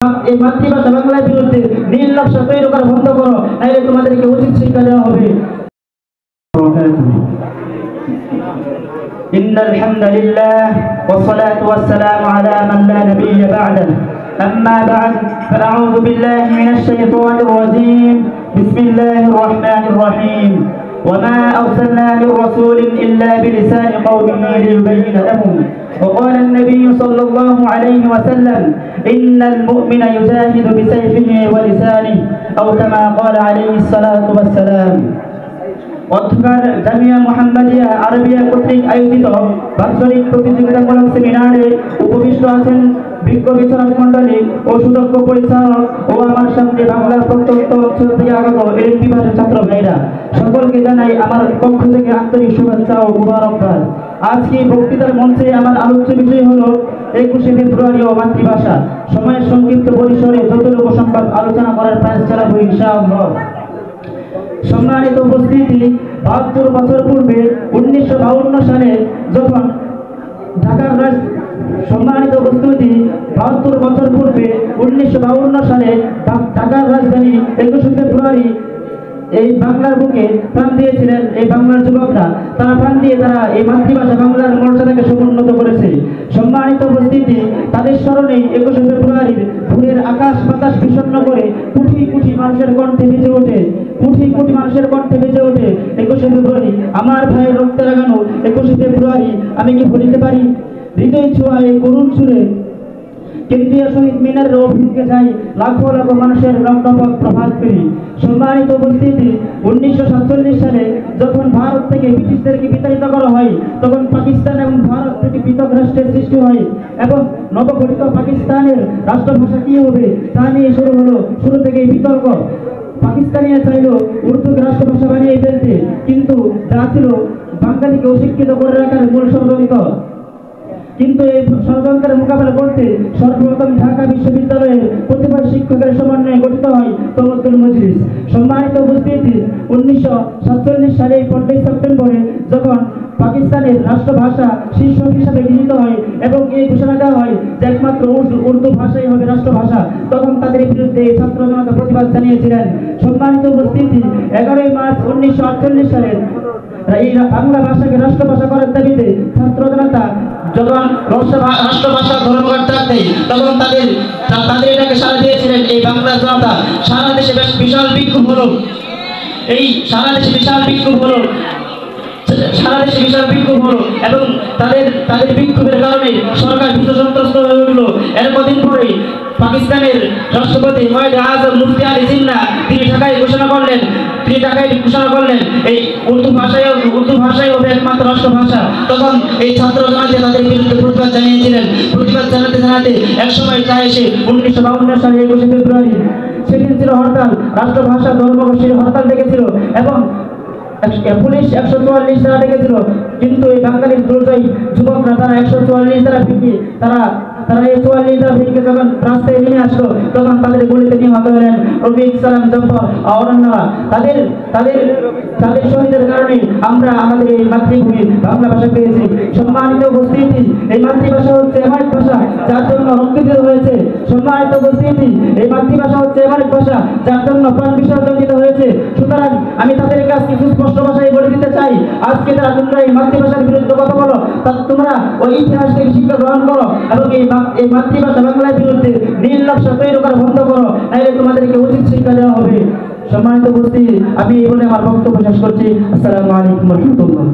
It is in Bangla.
এই মাতৃভাষা বাংলার বিরুদ্ধে নীল নকশা তৈরি করা বন্ধ করো, নাইলে তোমাদেরকে উচিত শিক্ষা দেওয়া হবে। ইন্নাল হামদুলিল্লাহ ওয়াসসালাতু ওয়াসসালামু আলা মান লা নাবিয়্যা বা'দাহু أما بعد فأعوذ بالله من الشيطان الرجيم بسم الله الرحمن الرحيم وما أرسلنا من رسول إلا بلسان قومه ليبين لهم وقال النبي صلى الله عليه وسلم إن المؤمن يجاهد بسيفه ولسانه أو كما قال عليه الصلاة والسلام। অধ্যকার জামিয়া মুহাম্মাদিয়া আরবিয়া কর্তৃক আয়োজিত বাৎসরিক প্রতিযোগিতামূলক সেমিনারে উপবিষ্ট আছেন বিজ্ঞ বিচারক মণ্ডলী ও সুদক্ষ পরিচালক ও আমার সামনে বাংলার প্রত্যন্ত অঞ্চল থেকে আগত এলএম বিভাগের ছাত্র ভাইরা, সকলকে জানাই আমার পক্ষ থেকে আন্তরিক শুভেচ্ছা ও মুবারকবাদ। আজকে বক্তৃতার মঞ্চে আমার আলোচ্য বিষয় হলো 21শে ফেব্রুয়ারি ও মাতৃভাষা। সময়ের সংক্ষিপ্ত পরিসরে যতটুকু সম্ভব আলোচনা করার প্রয়াস চালাবো ইনশাআল্লাহ। সম্মানিত উপস্থিতি, 72 বছর পূর্বে 1952 সালে যখন ঢাকার সম্মানিত উপস্থিতি 72 বছর পূর্বে 1952 সালে ঢাকার রাজধানী 21শে ফেব্রুয়ারি এই বাংলার বুকে প্রাণ দিয়েছিলেন এই বাংলার যুবকরা। তারা প্রাণ দিয়ে তারা এই মাতৃভাষা বাংলার মর্যাদাকে সমুন্নত করেছে। সম্মানিত উপস্থিতি, তাদের স্মরণে 21শে ফেব্রুয়ারির ভোরের আকাশ বাতাস বিষণ্ণ করে কোটি কোটি মানুষের কণ্ঠে বেজে ওঠে, কোটি কোটি মানুষের কণ্ঠে বেজে ওঠে 21শে ফেব্রুয়ারি। আমার ভাইয়ের রক্তে লাগানো 21শে ফেব্রুয়ারি আমি কি ভুলিতে পারি? হৃদয় ছোঁয়া এই করুণ সুরে কেন্দ্রীয় শহীদ মিনারের অভিমুখে যাই লাখো লাখো মানুষের রক্তপথ প্রভাত পেরি। সম্মানিত উপস্থিতি, 1947 সালে যখন ভারত থেকে ব্রিটিশদেরকে বিতাড়িত করা হয়, তখন পাকিস্তান এবং ভারত থেকে পৃথক রাষ্ট্রের সৃষ্টি হয় এবং নবগঠিত পাকিস্তানের রাষ্ট্রভাষা কি হবে তা নিয়ে শুরু থেকেই বিতর্ক। পাকিস্তানিরা চাইল উর্দুকে রাষ্ট্রভাষা বানিয়ে ফেলতে, কিন্তু যা ছিল বাঙালিকে অশিক্ষিত করে রাখার মূল ষড়যন্ত্র। কিন্তু এই ষড়যন্ত্রের মোকাবেলা করতে সর্বপ্রথম ঢাকা বিশ্ববিদ্যালয়ের প্রতিভার শিক্ষকের সমন্বয়ে গঠিত হয় তমদ্দুল মজলিস। সম্মানিত উপস্থিতি, 1947 সালে 15 সেপ্টেম্বরে যখন পাকিস্তানের রাষ্ট্রভাষা শীর্ষক হিসাবে গৃহীত হয় এবং এই ঘোষণা দেওয়া হয় যে একমাত্র উর্দু ভাষাই হবে রাষ্ট্রভাষা, তখন তাদের বিরুদ্ধে ছাত্র জনতা প্রতিবাদ জানিয়েছিলেন। সম্মানিত উপস্থিতি, 11 মার্চ 1948 সালে এই বাংলা ভাষাকে রাষ্ট্রভাষা করার দাবিতে ছাত্র জনতা যখন রাষ্ট্রভাষা ধর্মঘট ডাকে তখন তাদের এটাকে সাড়া দিয়েছিলেন এই বাংলা জনতা। সারা দেশে বেশ বিশাল বিক্ষোভ হলো, সারা দেশে বিশাল বিক্ষোভ হলো এবং তাদের বিক্ষোভের কারণে সরকার ভীত সন্ত্রস্ত হয়ে উঠল। এর কদিন পরে পাকিস্তানের রাষ্ট্রপতি আজম মুফতি আলী জিন্না তিনি ঢাকায় ঘোষণা করলেন এই উর্দু ভাষাই হবে একমাত্র রাষ্ট্রভাষা। তখন এই ছাত্র জনতা তাদের বিরুদ্ধে প্রতিবাদ জানিয়েছিলেন। প্রতিবাদ জানাতে একসময় তা এসে 1952 সালে 21শে ফেব্রুয়ারি সেদিন ছিল হরতাল, রাষ্ট্রভাষা ধর্মঘোষের হরতাল ডেকেছিল এবং পুলিশ 144 ধারা ডেকেছিল। কিন্তু এই বাঙালির দুর্জয় যুবকরা তারা 144 ধারা ভেঙে তারা এই 44 ধারা ভেঙে যখন রাস্তায় নেমে আসলো, তখন তাদের গুলিতে নিহত হলেন রফিক, সালাম, জব্বার, অরণ্যরা। তাদের শহীদের কারণে আমরা আমাদের এই মাতৃভূমি বাংলা ভাষা পেয়েছি। সম্মানিত উপস্থিতি, এই মাতৃভাষা হচ্ছে এমন এক ভাষা যার জন্য রক্ত দিতে হয়েছে। সম্মানিত উপস্থিতি, এই মাতৃভাষা হচ্ছে এমন এক ভাষা যার জন্য প্রাণ বিসর্জন দিতে হয়েছে। সুতরাং আমি তাদের কাছে কিছু স্পষ্ট ভাষায় বলে দিতে চাই, আজকে যারা তোমরা এই মাতৃভাষার বিরুদ্ধে কথা বলো, তোমরা ওই ইতিহাস থেকে শিক্ষা গ্রহণ করো এবং এই মাতৃভাষা বাংলার বিরুদ্ধে নীল নকশা তৈরি করা বন্ধ করো, নাইলে তোমাদেরকে উচিত শিক্ষা দেওয়া হবে। সম্মানিত উপস্থিতি, আমি এই বলে আমার বক্তব্য শেষ করছি। আসসালামু আলাইকুম ওয়া রাহমাতুল্লাহ।